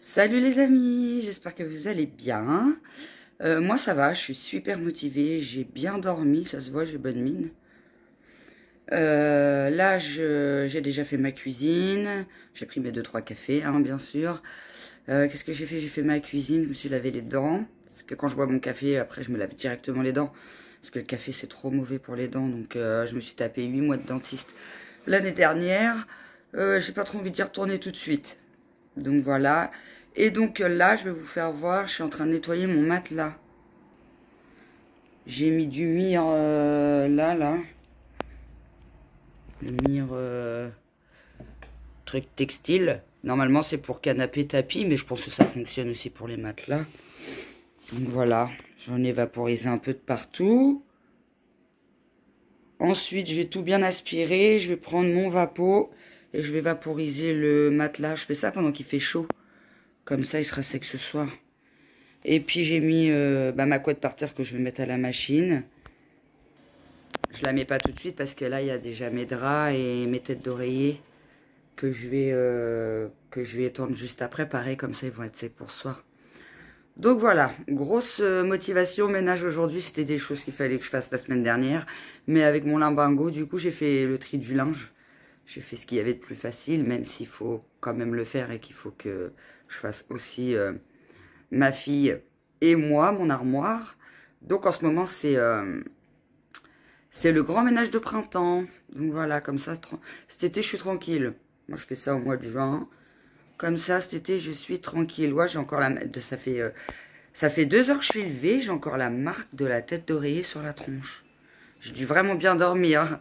Salut les amis, j'espère que vous allez bien. Moi ça va, je suis super motivée, j'ai bien dormi, ça se voit, j'ai bonne mine. Là j'ai déjà fait ma cuisine, j'ai pris mes 2-3 cafés, hein, bien sûr. Qu'est-ce que j'ai fait? J'ai fait ma cuisine, je me suis lavé les dents. Parce que quand je bois mon café, après je me lave directement les dents. Parce que le café c'est trop mauvais pour les dents, donc je me suis tapé 8 mois de dentiste l'année dernière. J'ai pas trop envie d'y retourner tout de suite. Donc voilà. Et donc là, je vais vous faire voir, je suis en train de nettoyer mon matelas. J'ai mis du mire là. Le mire truc textile. Normalement, c'est pour canapé, tapis, mais je pense que ça fonctionne aussi pour les matelas. Donc voilà, j'en ai vaporisé un peu de partout. Ensuite, je vais tout bien aspirer. Je vais prendre mon vapeau et je vais vaporiser le matelas. Je fais ça pendant qu'il fait chaud. Comme ça, il sera sec ce soir. Et puis, j'ai mis ma couette par terre que je vais mettre à la machine. Je la mets pas tout de suite parce que là, il y a déjà mes draps et mes têtes d'oreiller que je vais étendre juste après. Pareil, comme ça, ils vont être secs pour ce soir. Donc voilà, grosse motivation ménage aujourd'hui. C'était des choses qu'il fallait que je fasse la semaine dernière. Mais avec mon limbago, du coup, j'ai fait le tri du linge. J'ai fait ce qu'il y avait de plus facile, même s'il faut quand même le faire et qu'il faut que je fasse aussi ma fille et moi, mon armoire. Donc en ce moment, c'est le grand ménage de printemps. Donc voilà, comme ça, cet été, je suis tranquille. Moi, je fais ça au mois de juin. Comme ça, cet été, je suis tranquille. Ouais, j'ai encore ça fait 2 heures que je suis levée. J'ai encore la marque de la tête d'oreiller sur la tronche. J'ai dû vraiment bien dormir.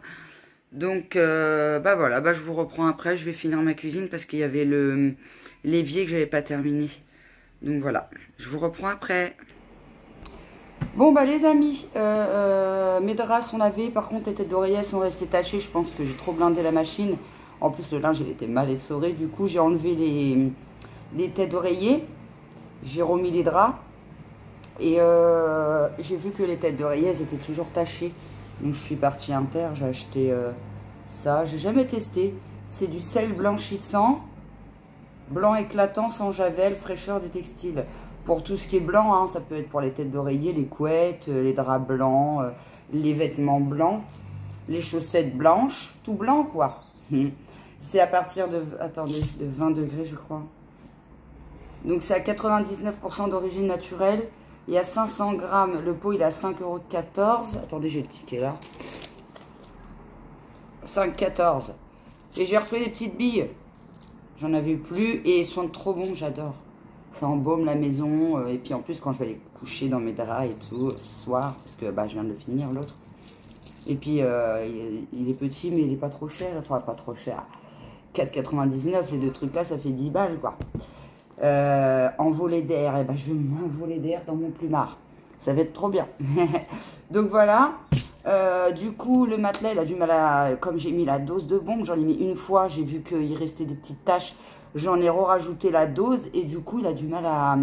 Donc, voilà, je vous reprends après. Je vais finir ma cuisine parce qu'il y avait l'évier que j'avais pas terminé. Donc voilà, je vous reprends après. Bon les amis, mes draps sont lavés. Par contre, les têtes d'oreiller sont restées tachées. Je pense que j'ai trop blindé la machine. En plus, le linge, il était mal essoré. Du coup, j'ai enlevé les têtes d'oreiller. J'ai remis les draps. Et j'ai vu que les têtes d'oreiller, elles étaient toujours tachées. Donc, je suis partie inter. J'ai acheté ça. J'ai jamais testé. C'est du sel blanchissant. Blanc éclatant, sans javel, fraîcheur des textiles. Pour tout ce qui est blanc, hein, ça peut être pour les têtes d'oreiller, les couettes, les draps blancs, les vêtements blancs, les chaussettes blanches. Tout blanc, quoi. C'est à partir de, attendez, de 20 degrés, je crois. Donc, c'est à 99% d'origine naturelle. Et à 500 grammes, le pot, il est à 5,14 €. Attendez, j'ai le ticket là. 5,14 €. Et j'ai repris des petites billes. J'en avais plus et ils sont trop bons, j'adore. Ça embaume la maison. Et puis en plus, quand je vais aller coucher dans mes draps et tout, ce soir, parce que je viens de le finir, l'autre. Et puis, il est petit, mais il n'est pas trop cher. Enfin, pas trop cher. 4,99 €, les deux trucs là, ça fait 10 balles, quoi. Envolé d'air, et je vais m'envoler d'air dans mon plumard. Ça va être trop bien. Donc voilà. Du coup, le matelas, il a du mal à... Comme j'ai mis la dose de bombe, j'en ai mis une fois. J'ai vu qu'il restait des petites taches. J'en ai rajouté la dose. Et du coup, il a du mal à...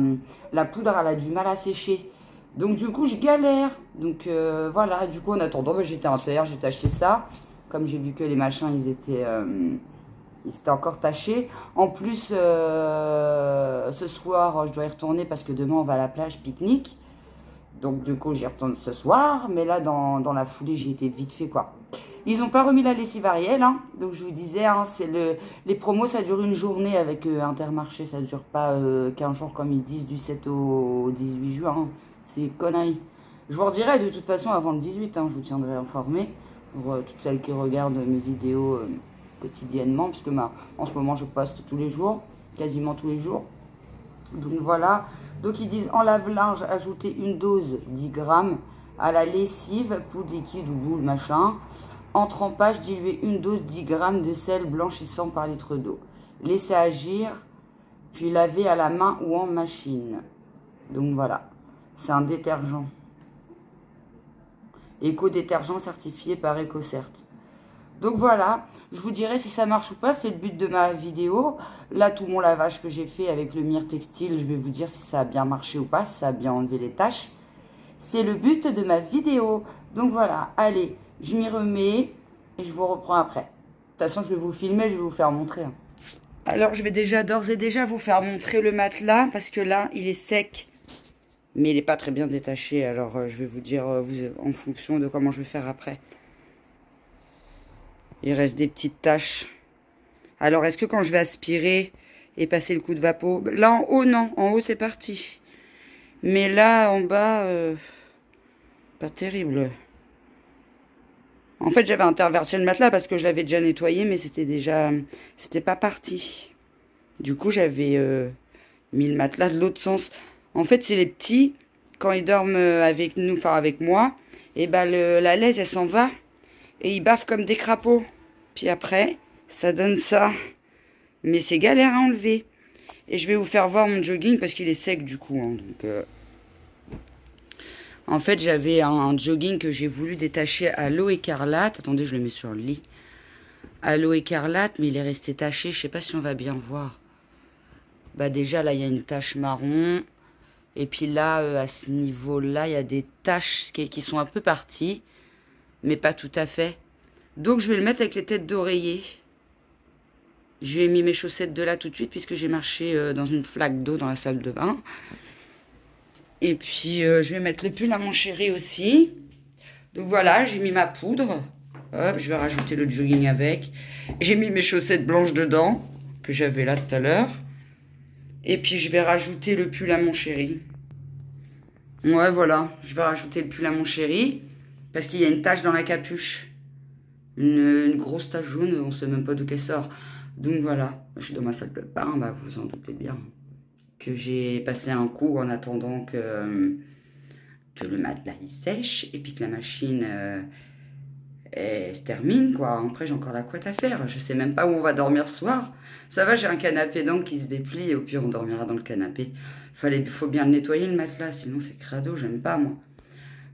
La poudre, elle a du mal à sécher. Donc du coup, je galère. Donc voilà. Du coup, en attendant, j'étais en terre. J'ai acheté ça. Comme j'ai vu que les machins, ils étaient encore tachés. En plus, ce soir, je dois y retourner parce que demain, on va à la plage pique-nique. Donc, du coup, j'y retourne ce soir. Mais là, dans la foulée, j'y étais vite fait, quoi. Ils n'ont pas remis la lessive Ariel. Hein. Donc, je vous disais, hein, les promos, ça dure une journée avec Intermarché. Ça ne dure pas 15 jours, comme ils disent, du 7 au 18 juin. Hein. C'est connerie. Je vous redirai, de toute façon, avant le 18. Hein, je vous tiendrai informé. Pour toutes celles qui regardent mes vidéos quotidiennement. Puisque en ce moment, je poste tous les jours. Quasiment tous les jours. Donc, voilà. Donc, ils disent en lave-linge, ajouter une dose 10 grammes à la lessive, poudre liquide ou boule, machin. En trempage, diluer une dose 10 grammes de sel blanchissant par litre d'eau. Laisser agir, puis laver à la main ou en machine. Donc, voilà. C'est un détergent. Éco-détergent certifié par EcoCert. Donc, voilà. Je vous dirai si ça marche ou pas, c'est le but de ma vidéo. Là, tout mon lavage que j'ai fait avec le mire textile, je vais vous dire si ça a bien marché ou pas, si ça a bien enlevé les taches. C'est le but de ma vidéo. Donc voilà, allez, je m'y remets et je vous reprends après. De toute façon, je vais vous filmer, je vais vous faire montrer. Alors, je vais déjà d'ores et déjà vous faire montrer le matelas parce que là, il est sec. Mais il n'est pas très bien détaché. Alors, je vais vous dire en fonction de comment je vais faire après. Il reste des petites taches. Alors, est-ce que quand je vais aspirer et passer le coup de vapeau... Là, en haut, non. En haut, c'est parti. Mais là, en bas, pas terrible. En fait, j'avais interversé le matelas parce que je l'avais déjà nettoyé, mais c'était pas parti. Du coup, j'avais mis le matelas de l'autre sens. En fait, c'est les petits, quand ils dorment avec nous, enfin avec moi, et ben la laisse, elle s'en va et ils baffent comme des crapauds. Puis après, ça donne ça. Mais c'est galère à enlever. Et je vais vous faire voir mon jogging parce qu'il est sec du coup. Hein, donc, en fait, j'avais un jogging que j'ai voulu détacher à l'eau écarlate. Attendez, je le mets sur le lit. À l'eau écarlate, mais il est resté taché. Je sais pas si on va bien voir. Bah déjà, là, il y a une tache marron. Et puis là, à ce niveau-là, il y a des taches qui sont un peu parties. Mais pas tout à fait. Donc, je vais le mettre avec les têtes d'oreiller. J'ai mis mes chaussettes de là tout de suite puisque j'ai marché dans une flaque d'eau dans la salle de bain. Et puis, je vais mettre le pull à mon chéri aussi. Donc voilà, j'ai mis ma poudre. Hop, je vais rajouter le jogging avec. J'ai mis mes chaussettes blanches dedans, que j'avais là tout à l'heure. Et puis, je vais rajouter le pull à mon chéri. Ouais, voilà, je vais rajouter le pull à mon chéri. Parce qu'il y a une tache dans la capuche. Une grosse tache jaune, on ne sait même pas d'où qu'elle sort. Donc voilà, je suis dans ma salle de bain, bah, vous vous en doutez bien. Que j'ai passé un coup en attendant que le matelas il sèche et puis que la machine elle se termine quoi. Après j'ai encore la couette à faire, je sais même pas où on va dormir ce soir. Ça va, j'ai un canapé donc qui se déplie et au pire on dormira dans le canapé. Faut bien le nettoyer le matelas, sinon c'est crado, j'aime pas moi.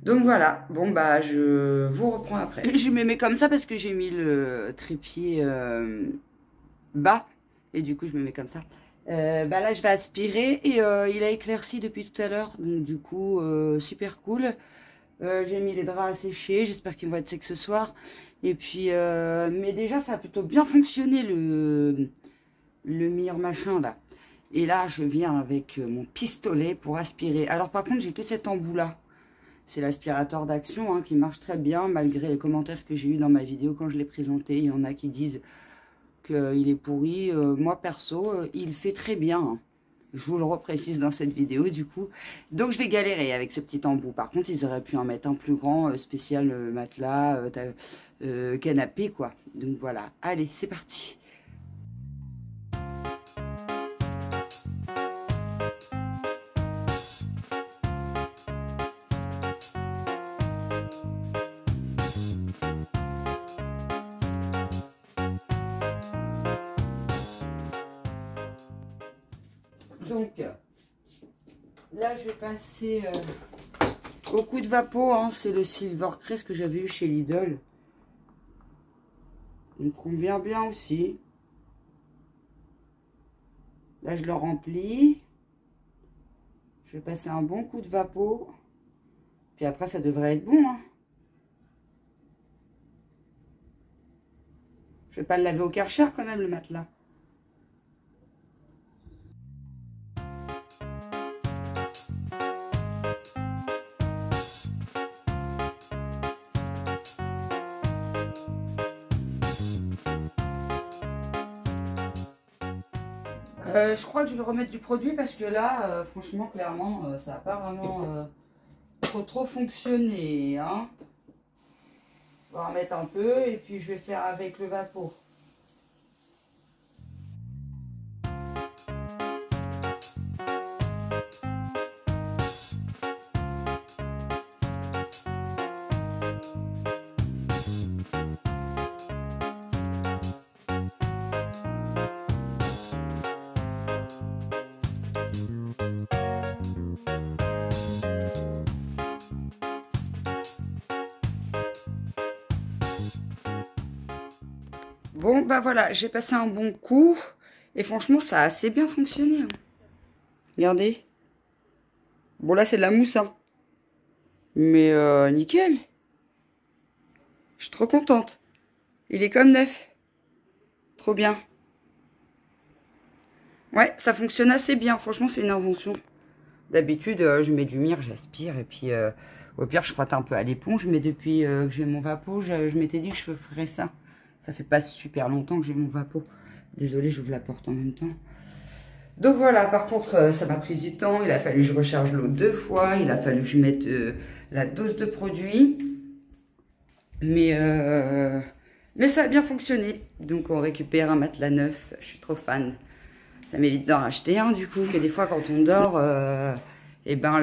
Donc voilà, bon bah je vous reprends après. Je me mets comme ça parce que j'ai mis le trépied bas et du coup je me mets comme ça. Bah là je vais aspirer et il a éclairci depuis tout à l'heure, donc du coup super cool. J'ai mis les draps à sécher, j'espère qu'ils vont être secs ce soir. Et puis mais déjà ça a plutôt bien fonctionné le mire machin là. Et là je viens avec mon pistolet pour aspirer. Alors par contre j'ai que cet embout là. C'est l'aspirateur d'Action hein, qui marche très bien malgré les commentaires que j'ai eu dans ma vidéo quand je l'ai présenté. Il y en a qui disent qu'il est pourri. Moi, perso, il fait très bien. Hein. Je vous le reprécise dans cette vidéo, du coup. Donc, je vais galérer avec ce petit embout. Par contre, ils auraient pu en mettre un plus grand, spécial matelas, canapé, quoi. Donc, voilà. Allez, c'est parti. Donc, là, je vais passer au coup de vapeau. Hein, c'est le Silvercrest que j'avais eu chez Lidl. Il me convient bien aussi. Là, je le remplis. Je vais passer un bon coup de vapeau. Puis après, ça devrait être bon. Hein. Je vais pas le laver au Karcher quand même, le matelas. Je crois que je vais remettre du produit parce que là, franchement, clairement, ça n'a pas vraiment trop fonctionné. Hein. On va remettre un peu et puis je vais faire avec le vapeau. Bon, bah voilà, j'ai passé un bon coup. Et franchement, ça a assez bien fonctionné. Hein. Regardez. Bon, là, c'est de la mousse. Hein. Mais nickel. Je suis trop contente. Il est comme neuf. Trop bien. Ouais, ça fonctionne assez bien. Franchement, c'est une invention. D'habitude, je mets du mire, j'aspire. Et puis, au pire, je frotte un peu à l'éponge. Mais depuis que j'ai mon vapeau, je m'étais dit que je ferais ça. Ça fait pas super longtemps que j'ai mon vapeau. Désolée, j'ouvre la porte en même temps. Donc voilà, par contre, ça m'a pris du temps. Il a fallu que je recharge l'eau 2 fois. Il a fallu que je mette la dose de produit. Mais ça a bien fonctionné. Donc on récupère un matelas neuf. Je suis trop fan. Ça m'évite d'en racheter un du coup. Que des fois quand on dort, et ben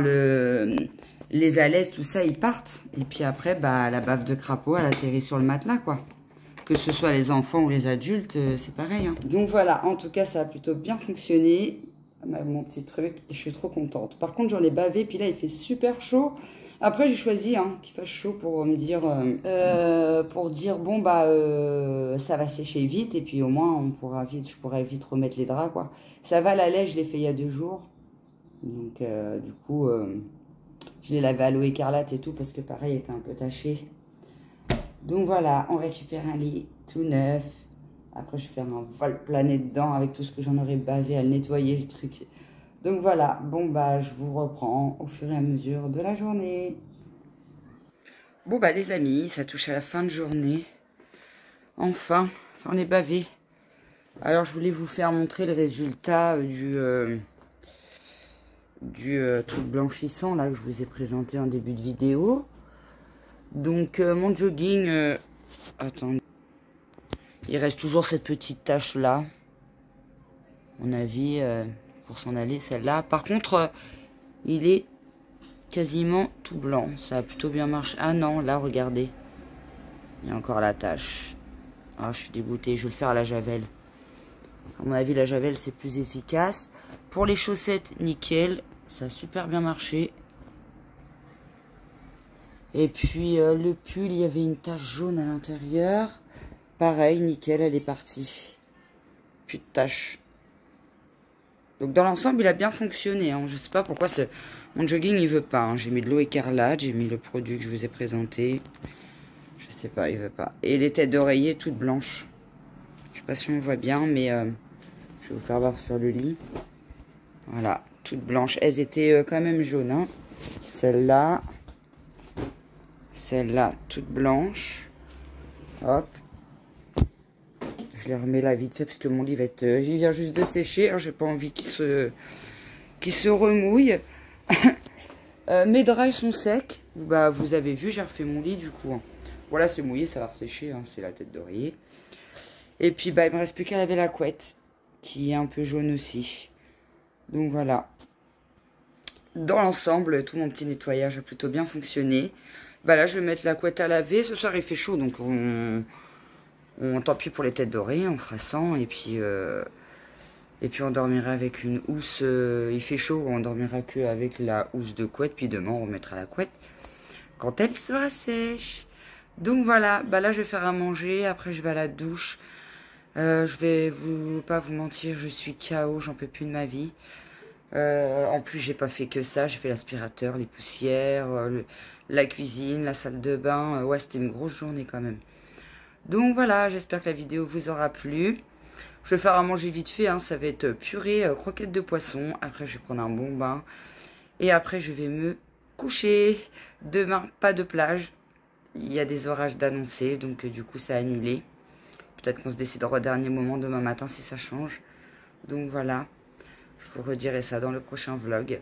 les alaises, tout ça, ils partent. Et puis après, bah, la bave de crapaud, elle atterrit sur le matelas, quoi. Que ce soit les enfants ou les adultes, c'est pareil. Hein. Donc voilà, en tout cas, ça a plutôt bien fonctionné. Mon petit truc, je suis trop contente. Par contre, j'en ai bavé, puis là, il fait super chaud. Après, j'ai choisi qu'il fasse chaud pour me dire, bon, bah, ça va sécher vite. Et puis au moins, je pourrais vite remettre les draps, quoi. Ça va, la laine, je l'ai fait il y a 2 jours. Donc, du coup, je l'ai lavé à l'eau écarlate et tout, parce que pareil, il était un peu taché. Donc voilà, on récupère un lit tout neuf. Après, je vais faire un vol plané dedans avec tout ce que j'en aurais bavé à le nettoyer, le truc. Donc voilà, bon bah, je vous reprends au fur et à mesure de la journée. Bon bah les amis, ça touche à la fin de journée. Enfin, j'en ai bavé. Alors, je voulais vous faire montrer le résultat du truc blanchissant là que je vous ai présenté en début de vidéo. Donc mon jogging, attendez, il reste toujours cette petite tache là, à mon avis, pour s'en aller celle-là. Par contre, il est quasiment tout blanc, ça a plutôt bien marché. Ah non, là regardez, il y a encore la tache. Ah, je suis dégoûtée, je vais le faire à la javel. À mon avis, la javel c'est plus efficace. Pour les chaussettes, nickel, ça a super bien marché. Et puis le pull, il y avait une tache jaune à l'intérieur. Pareil, nickel, elle est partie. Plus de tache. Donc dans l'ensemble, il a bien fonctionné. Hein. Je sais pas pourquoi mon jogging, il veut pas. Hein. J'ai mis de l'eau écarlate, j'ai mis le produit que je vous ai présenté. Je sais pas, il veut pas. Et les têtes d'oreiller toutes blanches. Je sais pas si on voit bien, mais je vais vous faire voir sur le lit. Voilà, toutes blanches. Elles étaient quand même jaunes. Hein. Celle-là. Celle-là, toute blanche. Hop. Je les remets là vite fait parce que mon lit va être... il vient juste de sécher. Alors, j'ai pas envie qu'il se remouille. Mes draps sont secs. Bah, vous avez vu, j'ai refait mon lit du coup. Hein. Voilà, c'est mouillé, ça va ressécher. Hein, c'est la tête d'oreiller. Et puis, bah, il me reste plus qu'à laver la couette. Qui est un peu jaune aussi. Donc, voilà. Dans l'ensemble, tout mon petit nettoyage a plutôt bien fonctionné. Bah là, je vais mettre la couette à laver. Ce soir, il fait chaud, donc tant pis pour les têtes d'oreiller, on fera sans. Et puis on dormira avec une housse. Il fait chaud, on dormira que avec la housse de couette. Puis demain, on remettra la couette quand elle sera sèche. Donc voilà, bah là, je vais faire à manger. Après, je vais à la douche. Je vais pas vous mentir, je suis KO, j'en peux plus de ma vie. En plus, j'ai pas fait que ça. J'ai fait l'aspirateur, les poussières, la cuisine, la salle de bain. Ouais, c'était une grosse journée quand même. Donc voilà, j'espère que la vidéo vous aura plu. Je vais faire à manger vite fait. Hein, ça va être purée, croquettes de poisson. Après, je vais prendre un bon bain. Et après, je vais me coucher. Demain, pas de plage. Il y a des orages d'annoncer. Donc, du coup, ça a annulé. Peut-être qu'on se décidera au dernier moment demain matin si ça change. Donc voilà. Je vous redirai ça dans le prochain vlog.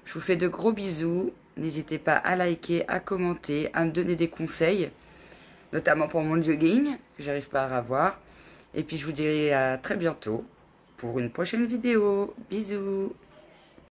Je vous fais de gros bisous. N'hésitez pas à liker, à commenter, à me donner des conseils. Notamment pour mon jogging, que j'arrive pas à avoir. Et puis je vous dirai à très bientôt pour une prochaine vidéo. Bisous.